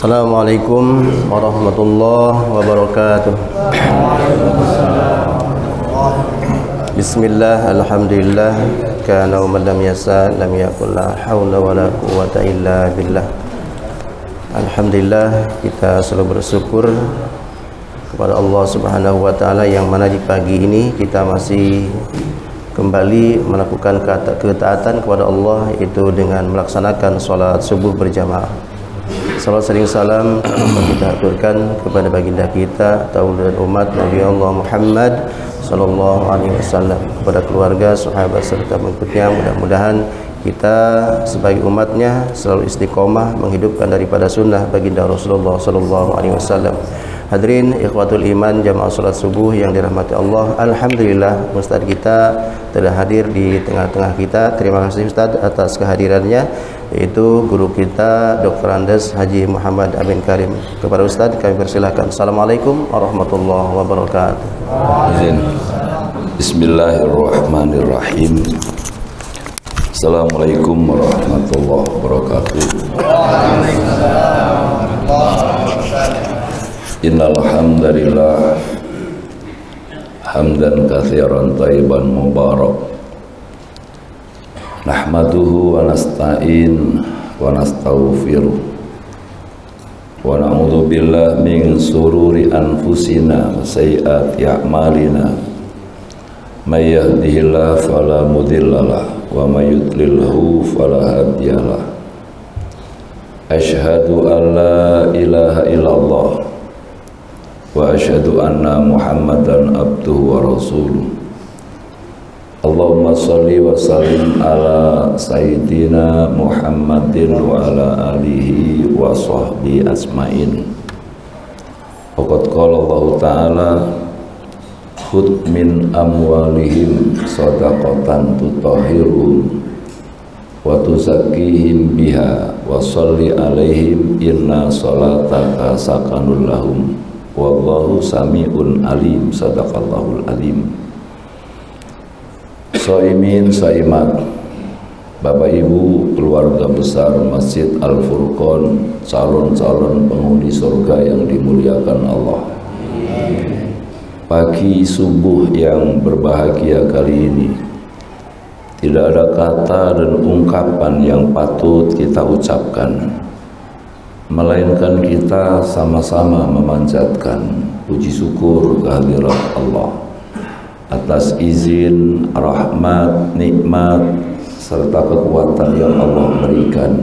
Assalamualaikum warahmatullahi wabarakatuh. Bismillah, alhamdulillah, kana wa man lam yasa lam yakul la haula wala quwwata illa billah. Alhamdulillah, kita selalu bersyukur kepada Allah Subhanahu wa taala yang mana di pagi ini kita masih kembali melakukan ketaatan kepada Allah, yaitu dengan melaksanakan salat subuh berjamaah. Salat sering salam kita aturkan kepada baginda kita, tauladan umat Nabi Allah Muhammad sallallahu alaihi wasallam, kepada keluarga, sahabat serta pengikutnya. Mudah-mudahan kita sebagai umatnya selalu istiqomah menghidupkan daripada sunnah baginda Rasulullah sallallahu alaihi wasallam. Hadirin ikhwatul iman jamaah salat subuh yang dirahmati Allah, alhamdulillah Ustaz kita telah hadir di tengah-tengah kita. Terima kasih Ustaz atas kehadirannya, yaitu guru kita Dr. Andes Haji Muhammad Amin Karim. Kepada Ustaz kami persilahkan. Assalamualaikum warahmatullahi wabarakatuh. Izin. Bismillahirrahmanirrahim. Assalamualaikum warahmatullahi wabarakatuh. Innal hamdalillah hamdan katsiran thayyiban mubarak, nahmaduhu wa nasta'in wa nastaghfiruh wa na'udzu billahi min sururi anfusina wa sayyiati a'malina, may yahdihillahu fala mudhillalah wa may yudlilhu fala hadiyalah. Asyhadu an la ilaha illallah wa asyhadu anna Muhammadan abduhu wa rasuluh. Allahumma shalli wa sallim ala sayyidina Muhammadin wa ala alihi wa sahbihi asma'in. Waqad qala Allah ta'ala, khudh min amwalihim shadaqatan tutahhiruhum wa tuzakkihim biha wa shalli alaihim inna salataka sakanul lahum wallahu sami'un alim. Sadaqallahul alim. Shaimin saimat, Bapak Ibu keluarga besar Masjid Al-Furqan, calon-calon penghuni surga yang dimuliakan Allah. Pagi subuh yang berbahagia kali ini, tidak ada kata dan ungkapan yang patut kita ucapkan, melainkan kita sama-sama memanjatkan puji syukur kehadirat Allah atas izin, rahmat, nikmat serta kekuatan yang Allah berikan,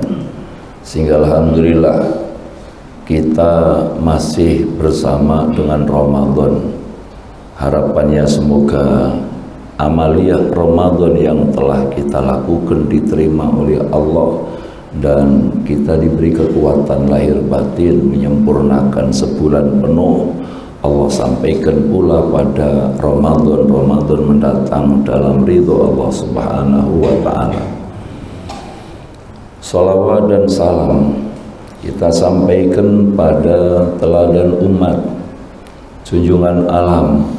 sehingga alhamdulillah kita masih bersama dengan Ramadan. Harapannya semoga amaliyah Ramadan yang telah kita lakukan diterima oleh Allah dan kita diberi kekuatan lahir batin menyempurnakan sebulan penuh. Allah sampaikan pula pada Ramadan mendatang dalam ridho Allah Subhanahu wa ta'ala. Salawat dan salam kita sampaikan pada teladan umat, junjungan alam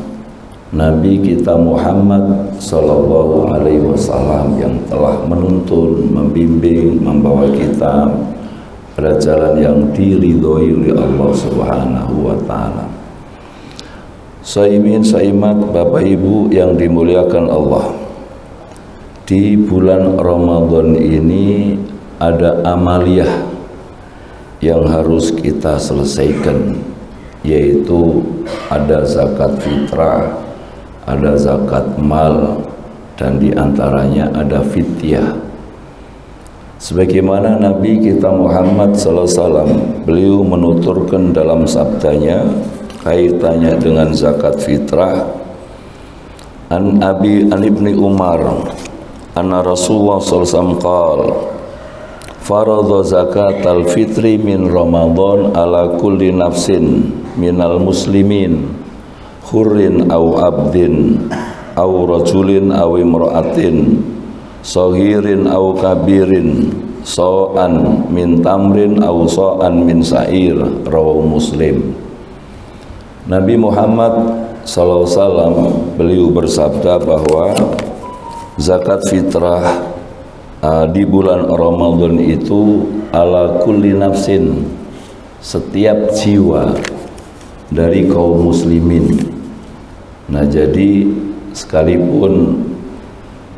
Nabi kita Muhammad sallallahu alaihi wasallam yang telah menuntun, membimbing, membawa kita pada jalan yang diridhoi oleh Allah Subhanahu wa taala. Saimin saimat, Bapak Ibu yang dimuliakan Allah, di bulan Ramadan ini ada amaliyah yang harus kita selesaikan, yaitu ada zakat fitrah, ada zakat mal, dan diantaranya ada fidyah. Sebagaimana Nabi kita Muhammad sallallahu alaihi wasallam, beliau menuturkan dalam sabdanya kaitannya dengan zakat fitrah, an ibni Umar anna Rasulullah sallallahu alaihi wasallam qala faradha zakatal fitri min Ramadan ala kulli nafsin minal muslimin hurrin aw abdin aw rajulin aw imra'atin saghirin aw kabirin sa'an min tamrin aw sa'an min sa'ir. Rawahu Muslim. Nabi Muhammad sallallahu alaihi wasallam beliau bersabda bahwa zakat fitrah di bulan Ramadan itu ala kulli nafsin, setiap jiwa dari kaum muslimin. Nah, jadi sekalipun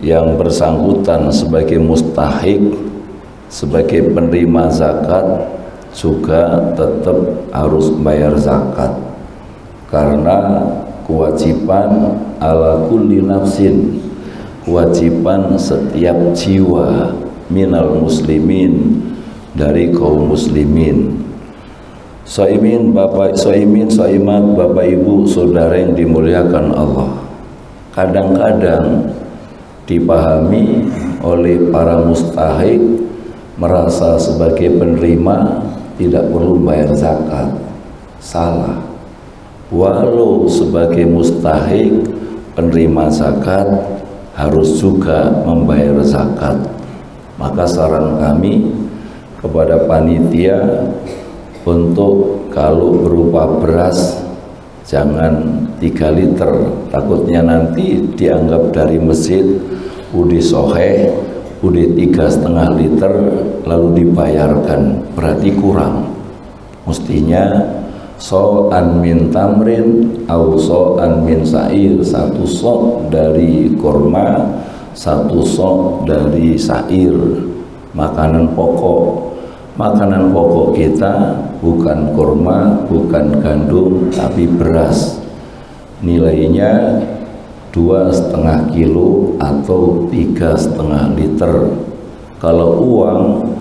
yang bersangkutan sebagai mustahik, sebagai penerima zakat, juga tetap harus bayar zakat, karena kewajiban ala kulli nafsin, kewajiban setiap jiwa minal muslimin, dari kaum muslimin. Soimin bapak, soimin soimat bapak ibu saudara yang dimuliakan Allah, kadang-kadang dipahami oleh para mustahik merasa sebagai penerima tidak perlu bayar zakat. Salah. Walau sebagai mustahik penerima zakat harus juga membayar zakat. Maka saran kami kepada panitia untuk kalau berupa beras jangan 3 liter, takutnya nanti dianggap dari masjid udah soheh, udah 3,5 liter lalu dibayarkan, berarti kurang. Mestinya so'an min tamrin au so'an min sa'ir, 1 sok dari korma, 1 sok dari sa'ir, makanan pokok. Makanan pokok kita bukan kurma, bukan gandum, tapi beras. Nilainya 2,5 kilo atau 3,5 liter. Kalau uang,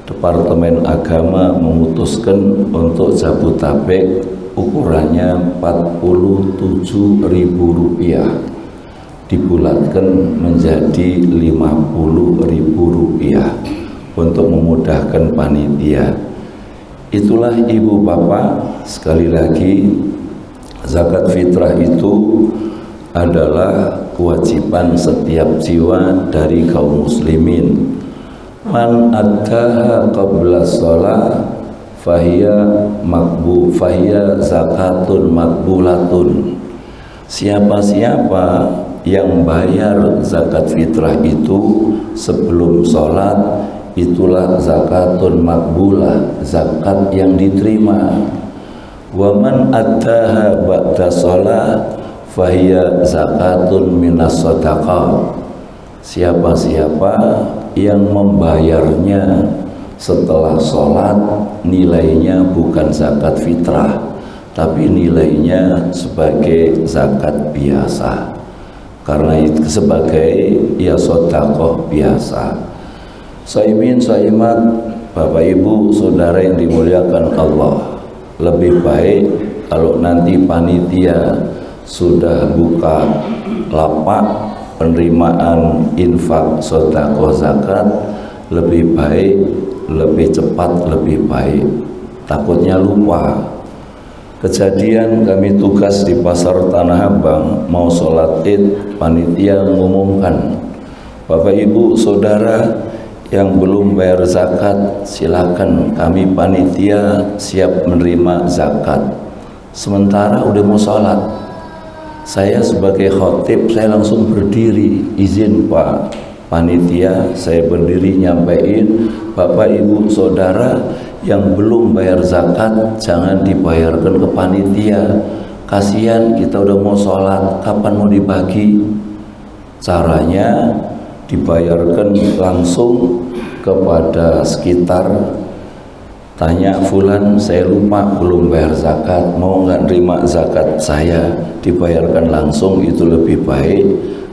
Departemen Agama memutuskan untuk Jabodetabek ukurannya Rp47.000, dibulatkan menjadi Rp50.000 untuk memudahkan panitia. Itulah ibu bapak, sekali lagi zakat fitrah itu adalah kewajiban setiap jiwa dari kaum muslimin. Man addaha qabla shalah fahiya zakatun makbulatun. Siapa-siapa yang bayar zakat fitrah itu sebelum sholat, itulah zakatun makbulah, zakat yang diterima. Wa man addaha ba'da shalah fahiya zakatun minas shadaqah. Siapa-siapa yang membayarnya setelah sholat, nilainya bukan zakat fitrah, tapi nilainya sebagai zakat biasa, karena itu sebagai ya shadaqah biasa. Soimin soimat bapak ibu saudara yang dimuliakan Allah, lebih baik kalau nanti panitia sudah buka lapak penerimaan infak sedekah zakat, lebih baik, lebih cepat, lebih baik. Takutnya lupa. Kejadian kami tugas di pasar Tanah Abang, mau sholat id, panitia mengumumkan, bapak ibu saudara yang belum bayar zakat, silakan, kami panitia siap menerima zakat. Sementara udah mau sholat, saya sebagai khotib, saya langsung berdiri, izin Pak panitia, saya berdiri nyampein, bapak ibu saudara yang belum bayar zakat jangan dibayarkan ke panitia, kasihan kita udah mau sholat, kapan mau dibagi. Caranya dibayarkan langsung kepada sekitar, tanya fulan, saya lupa belum bayar zakat, mau nggak terima zakat saya, dibayarkan langsung, itu lebih baik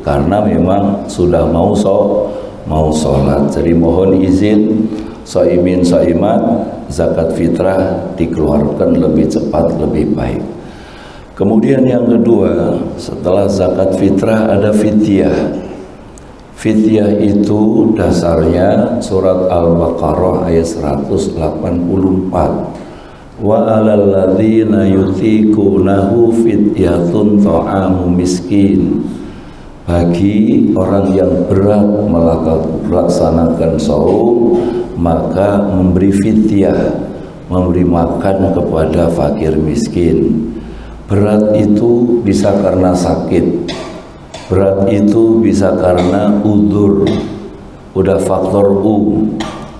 karena memang sudah mau sholat. Jadi mohon izin soimin soimat, zakat fitrah dikeluarkan lebih cepat, lebih baik. Kemudian yang kedua, setelah zakat fitrah ada fidyah. Fidyah itu dasarnya surat Al-Baqarah ayat 184. Wa 'alal ladzina yutiqunahu fidyatun ta'amu miskin. Bagi orang yang berat melaksanakan saum, maka memberi fidyah, memberi makan kepada fakir miskin. Berat itu bisa karena sakit, berat itu bisa karena udzur, udah faktor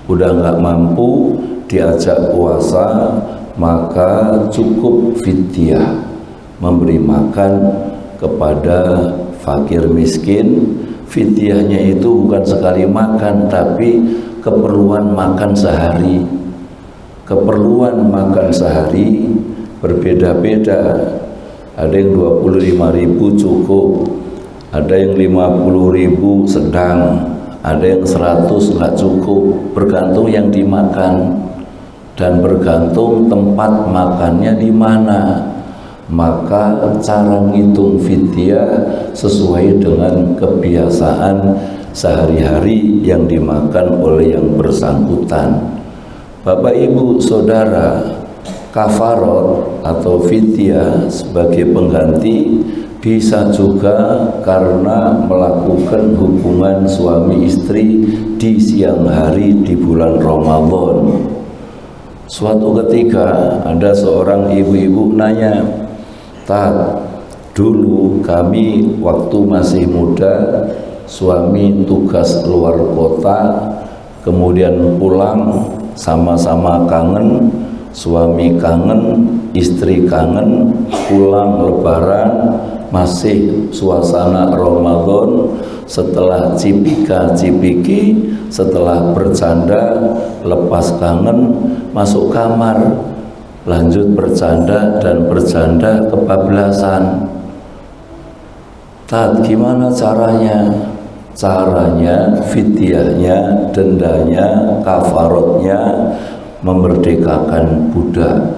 udah nggak mampu, diajak puasa, maka cukup fidyah, memberi makan kepada fakir miskin. Fidyahnya itu bukan sekali makan, tapi keperluan makan sehari. Keperluan makan sehari berbeda-beda. Ada yang 25.000 cukup, ada yang 50.000 sedang, ada yang 100 nggak cukup, bergantung yang dimakan dan bergantung tempat makannya di mana. Maka cara ngitung fidyah sesuai dengan kebiasaan sehari-hari yang dimakan oleh yang bersangkutan. Bapak Ibu Saudara, kafarot atau fidyah sebagai pengganti bisa juga karena melakukan hubungan suami istri di siang hari di bulan Ramadan. Suatu ketika ada seorang ibu-ibu nanya, "Tat, dulu kami waktu masih muda, suami tugas luar kota, kemudian pulang sama-sama kangen, suami kangen, istri kangen, pulang lebaran, masih suasana Ramadan, setelah cipika-cipiki, setelah bercanda, lepas kangen, masuk kamar, lanjut bercanda dan bercanda kebablasan. Tat, gimana caranya? Caranya, fidyahnya, dendanya, kafarotnya memerdekakan budak.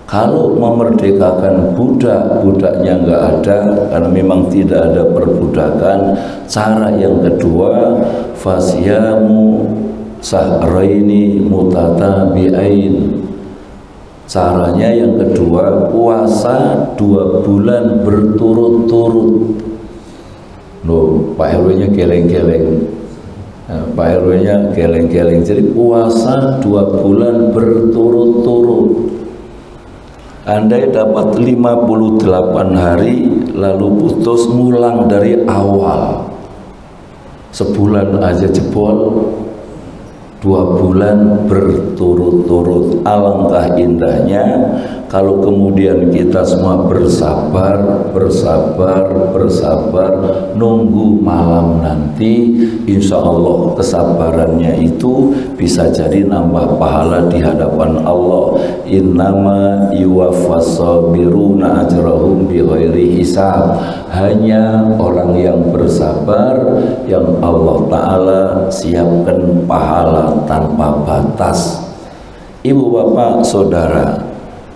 Kalau memerdekakan budak, budaknya nggak ada karena memang tidak ada perbudakan. Cara yang kedua, fasyamu sahraini mutatabi'ain. Caranya yang kedua, puasa 2 bulan berturut-turut. Loh, Pak RW-nya geleng-geleng. Nah, Pak RW-nya geleng-geleng. Jadi puasa 2 bulan berturut-turut. Andai dapat 58 hari lalu putus, ngulang dari awal. Sebulan aja jebol, 2 bulan berturut-turut. Alangkah indahnya kalau kemudian kita semua bersabar, nunggu malam nanti. Insya Allah kesabarannya itu bisa jadi nambah pahala di hadapan Allah. Innama yuwaffas sabiruna ajrahum bighairi hisab. Hanya orang yang bersabar yang Allah Ta'ala siapkan pahala tanpa batas. Ibu bapak saudara,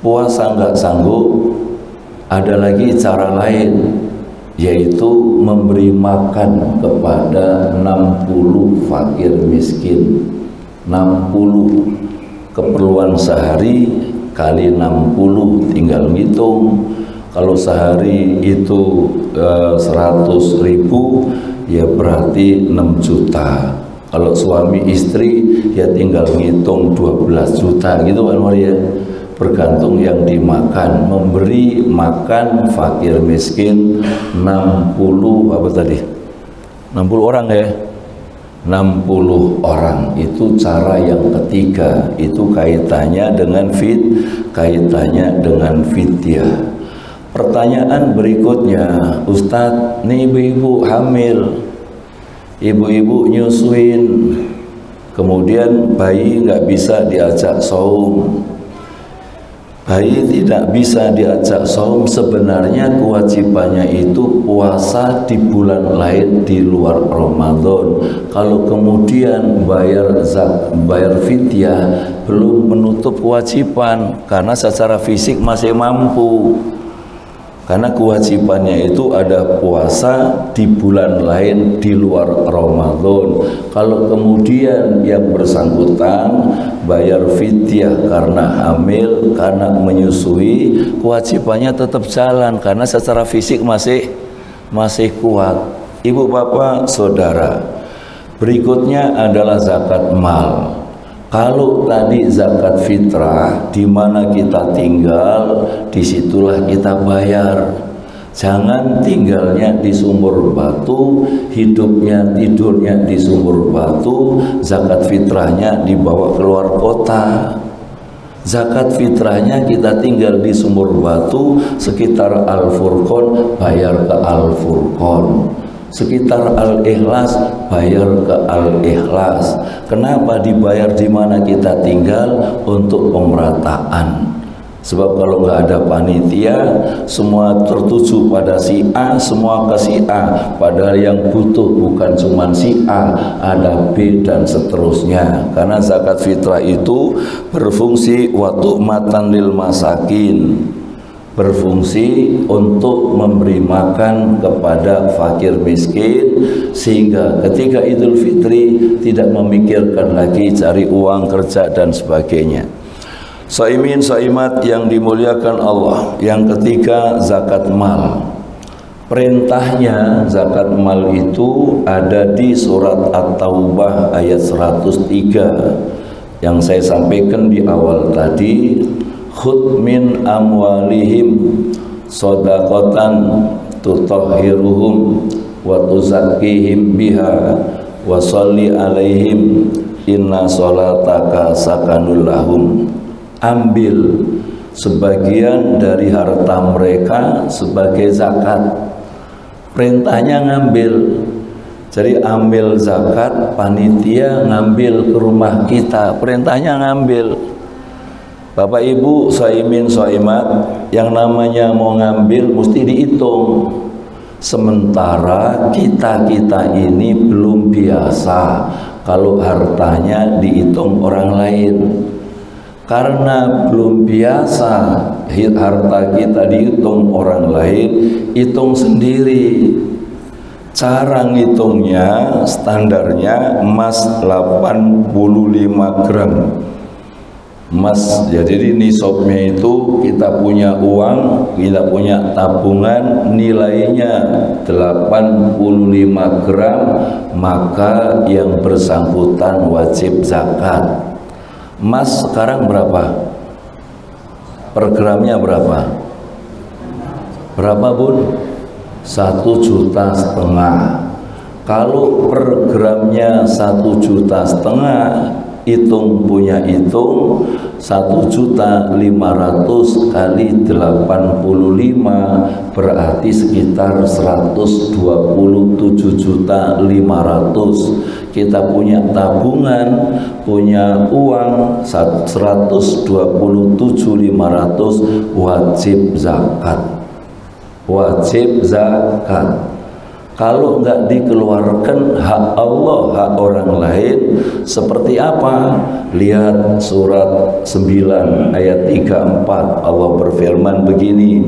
puasa nggak sanggup, ada lagi cara lain, yaitu memberi makan kepada 60 fakir miskin. 60 keperluan sehari kali 60, tinggal ngitung. Kalau sehari itu 100.000, ya berarti 6 juta. Kalau suami istri ya tinggal ngitung 12 juta gitu kan Maria. Bergantung yang dimakan. Memberi makan fakir miskin 60 apa tadi? 60 orang ya. 60 orang itu cara yang ketiga. Itu kaitannya dengan fidyah. Pertanyaan berikutnya, Ustadz, nih ibu-ibu hamil, ibu-ibu nyusuin, kemudian bayi nggak bisa diajak saum. Bayi tidak bisa diajak saum, sebenarnya kewajibannya itu puasa di bulan lain di luar Ramadan. Kalau kemudian bayar fidyah, belum menutup kewajiban karena secara fisik masih mampu. Karena kewajibannya itu ada puasa di bulan lain di luar Ramadan. Kalau kemudian yang bersangkutan bayar fidyah karena hamil, karena menyusui, kewajibannya tetap jalan karena secara fisik masih kuat. Ibu bapak saudara, berikutnya adalah zakat mal. Kalau tadi zakat fitrah, di mana kita tinggal, disitulah kita bayar. Jangan tinggalnya di Sumur Batu, tidurnya di Sumur Batu, zakat fitrahnya dibawa keluar kota. Zakat fitrahnya kita tinggal di Sumur Batu sekitar Al-Furqon, bayar ke Al-Furqon. Sekitar Al-Ikhlas, bayar ke Al-Ikhlas. Kenapa dibayar di mana kita tinggal? Untuk pemerataan. Sebab kalau nggak ada panitia, semua tertuju pada si A, semua ke si A. Padahal yang butuh bukan cuma si A, ada B dan seterusnya. Karena zakat fitrah itu berfungsi wa tu'matan lil masakin, berfungsi untuk memberi makan kepada fakir miskin, sehingga ketika Idul Fitri tidak memikirkan lagi cari uang, kerja dan sebagainya. Shaimin shaimat yang dimuliakan Allah. Yang ketiga, zakat mal. Perintahnya zakat mal itu ada di surat At-Taubah ayat 103 yang saya sampaikan di awal tadi. Khudh min amwalihim shadaqatan tutahhiruhum wa tuzakkihim biha wa sholli alaihim inna sholataka sakanul lahum. Ambil sebagian dari harta mereka sebagai zakat. Perintahnya ngambil. Jadi ambil zakat, panitia ngambil ke rumah kita, perintahnya ngambil. Bapak Ibu shaimin shaimat, yang namanya mau ngambil mesti dihitung. Sementara kita-kita ini belum biasa kalau hartanya dihitung orang lain. Karena belum biasa harta kita dihitung orang lain, hitung sendiri. Cara ngitungnya standarnya emas 85 gram. Emas, jadi nisabnya itu kita punya uang, kita punya tabungan, nilainya 85 gram, maka yang bersangkutan wajib zakat. Emas sekarang berapa? Per gramnya berapa? Berapa Bun? 1,5 juta. Kalau per gramnya 1,5 juta, hitung 1.500.000 kali 85 berarti sekitar 127.500.000. Kita punya tabungan, punya uang 127.500, wajib zakat. Wajib zakat. Kalau enggak dikeluarkan hak Allah, hak orang lain, seperti apa? Lihat surat 9 ayat 34. Allah berfirman begini,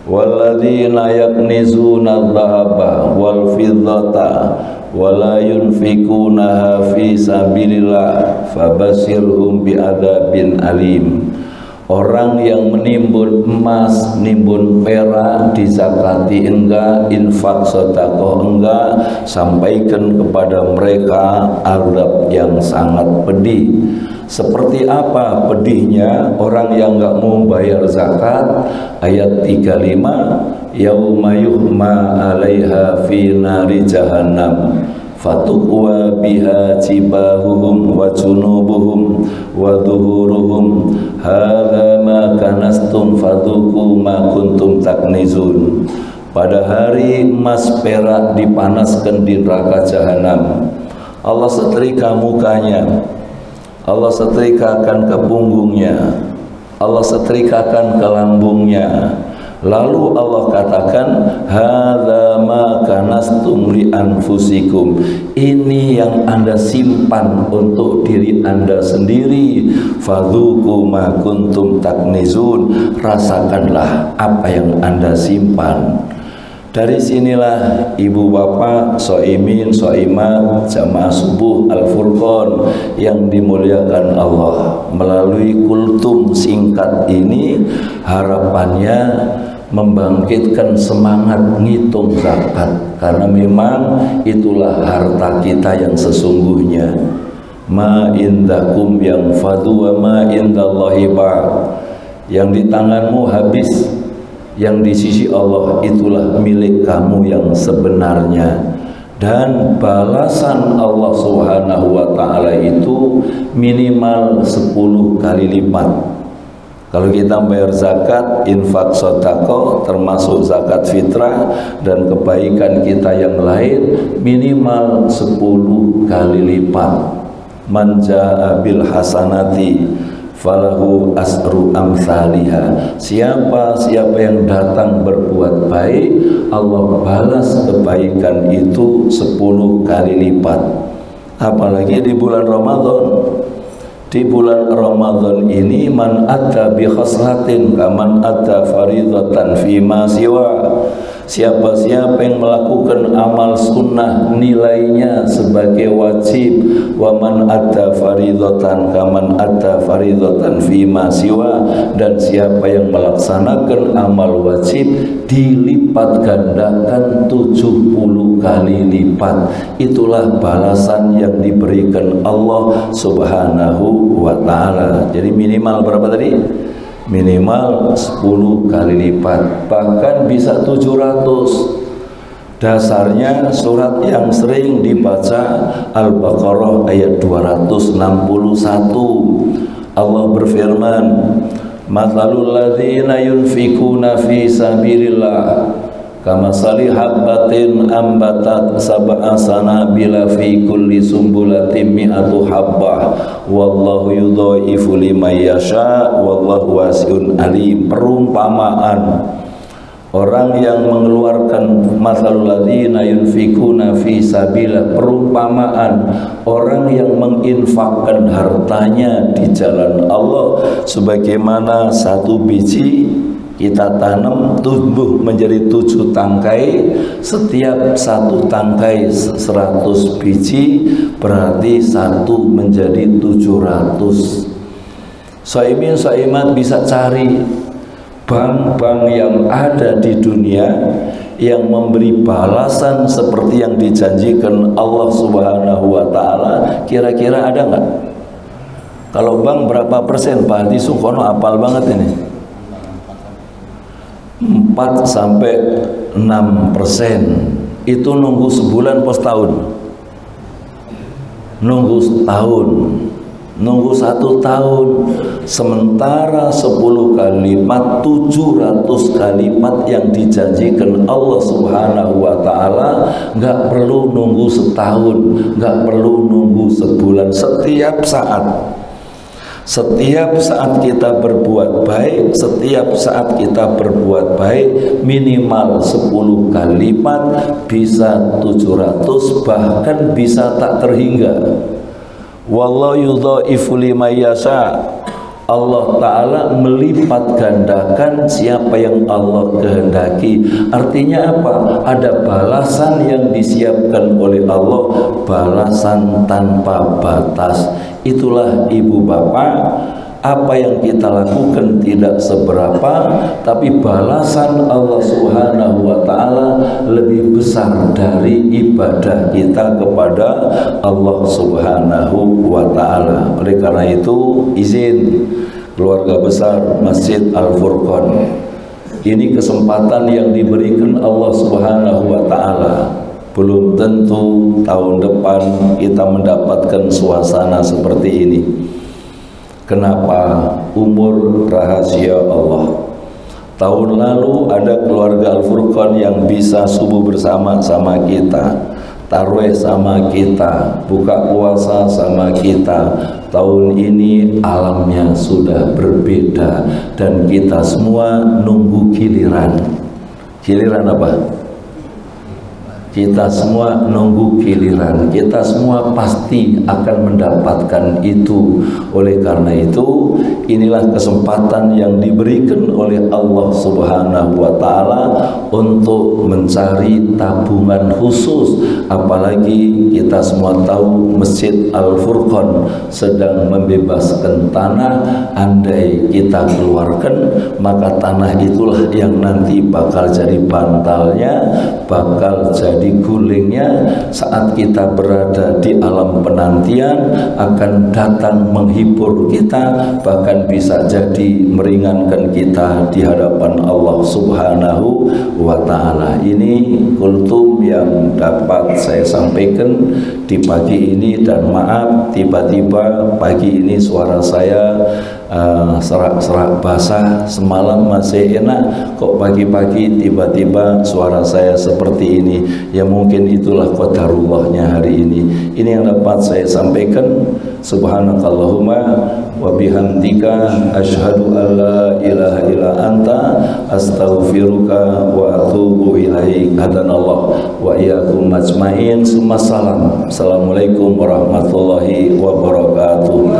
walladzina yaknizuna adh-dhahaba wal fiddata wala yunfikunaha fi sabilillah fabashirhum bi'adzabin alim. Orang yang menimbun emas, nimbun perak, dizakati enggak, infak sedekah enggak, sampaikan kepada mereka azab yang sangat pedih. Seperti apa pedihnya orang yang enggak mau bayar zakat? Ayat 35, yauma yuhma 'alaiha fi nari jahannam fatukwa biha jibahuhum wa junubuhum wa dhuhuruhum hadza ma kanastum fadhuku ma kuntum taknizun. Pada hari emas perak dipanaskan di neraka jahanam, Allah setrika mukanya, Allah setrikakan ke punggungnya, Allah setrikakan ke lambungnya. Lalu Allah katakan, hadza ma kanastum li anfusikum. Ini yang Anda simpan untuk diri Anda sendiri. Fadzuku ma kuntum taknizun. Rasakanlah apa yang Anda simpan. Dari sinilah ibu bapak, shaimin, shaimat, jamaah subuh Al-Furqon yang dimuliakan Allah. Melalui kultum singkat ini, harapannya membangkitkan semangat ngitung zakat, karena memang itulah harta kita yang sesungguhnya. Ma indakum yang fadu wa ma indallahi ba'd. Yang di tanganmu habis, yang di sisi Allah itulah milik kamu yang sebenarnya. dan balasan Allah Subhanahu wa taala itu minimal 10 kali lipat. Kalau kita bayar zakat, infak, sedekah, termasuk zakat fitrah dan kebaikan kita yang lain, minimal 10 kali lipat. Man jaa bil hasanati falahu asru amsalihha. Siapa yang datang berbuat baik, Allah balas kebaikan itu 10 kali lipat. Apalagi di bulan Ramadan. Di bulan Ramadan ini man adda bi khaslatin kaman adda faridatan fi ma siwa. Siapa-siapa yang melakukan amal sunnah nilainya sebagai wajib, wa man adda faridatan kaman adda faridatan fi ma siwa, dan siapa yang melaksanakan amal wajib dilipat gandakan 70 kali lipat. Itulah balasan yang diberikan Allah Subhanahu wa taala. Jadi minimal berapa tadi? Minimal 10 kali lipat, bahkan bisa 700. Dasarnya surat yang sering dibaca Al-Baqarah ayat 261. Allah berfirman, "Matsalul ladzina yunfikuna fi sabilillah kamasali habbatin ambatat sab'a sanabila fi kulli sumbulatin mi'atu habbah wallahu yudhaifu liman yasha wallahu wasi'un alim." Perumpamaan orang yang mengeluarkan, matsalul ladzina yunfikuna fi sabilillah, perumpamaan orang yang menginfakkan hartanya di jalan Allah sebagaimana satu biji kita tanam tumbuh menjadi 7 tangkai, setiap satu tangkai 100 biji, berarti satu menjadi 700. Shaimin Shaimat bisa cari bank-bank yang ada di dunia yang memberi balasan seperti yang dijanjikan Allah Subhanahu wa taala. Kira-kira ada nggak? Kalau bank berapa persen? Pak Hadi Sukono apal banget ini. 4-6% itu nunggu sebulan pos tahun, nunggu setahun, nunggu 1 tahun. Sementara 10 kali lipat, 700 kali lipat yang dijanjikan Allah Subhanahu wa ta'ala. Nggak perlu nunggu setahun, nggak perlu nunggu sebulan. Setiap saat kita berbuat baik, setiap saat kita berbuat baik, minimal 10 kali lipat, bisa 700, bahkan bisa tak terhingga. Wallahu yudhaifu liman yasha. Allah Ta'ala melipat gandakan siapa yang Allah kehendaki. Artinya apa? Ada balasan yang disiapkan oleh Allah, balasan tanpa batas. Itulah ibu bapak, apa yang kita lakukan tidak seberapa, tapi balasan Allah Subhanahu wa ta'ala lebih besar dari ibadah kita kepada Allah Subhanahu wa ta'ala. Oleh karena itu, izin keluarga besar Masjid Al-Furqan, ini kesempatan yang diberikan Allah Subhanahu wa ta'ala. Belum tentu tahun depan kita mendapatkan suasana seperti ini. Kenapa? Umur rahasia Allah. Tahun lalu ada keluarga Al-Furqan yang bisa subuh bersama sama kita, tarawih sama kita, buka puasa sama kita. Tahun ini alamnya sudah berbeda dan kita semua nunggu giliran. Giliran apa? Kita semua nunggu giliran. Kita semua pasti akan mendapatkan itu. Oleh karena itu, inilah kesempatan yang diberikan oleh Allah Subhanahu wa ta'ala untuk mencari tabungan khusus. Apalagi kita semua tahu Masjid Al-Furqan sedang membebaskan tanah. Andai kita keluarkan, maka tanah itulah yang nanti bakal jadi bantalnya, bakal jadi jadi gulingnya saat kita berada di alam penantian akan datang menghibur kita, bahkan bisa jadi meringankan kita di hadapan Allah Subhanahu wa ta'ala. Ini kultum yang dapat saya sampaikan di pagi ini, dan maaf tiba-tiba pagi ini suara saya serak-serak basah. Semalam masih enak, kok pagi-pagi tiba-tiba suara saya seperti ini. Ya mungkin itulah qadarullahnya hari ini. Ini yang dapat saya sampaikan. Subhanakallahumma wa bihamdika asyhadu an la ilaha illa anta astaghfiruka wa atubu ilaik. Hadanallah wa iyyakum ajmain. Summasalam. Assalamualaikum warahmatullahi wabarakatuh.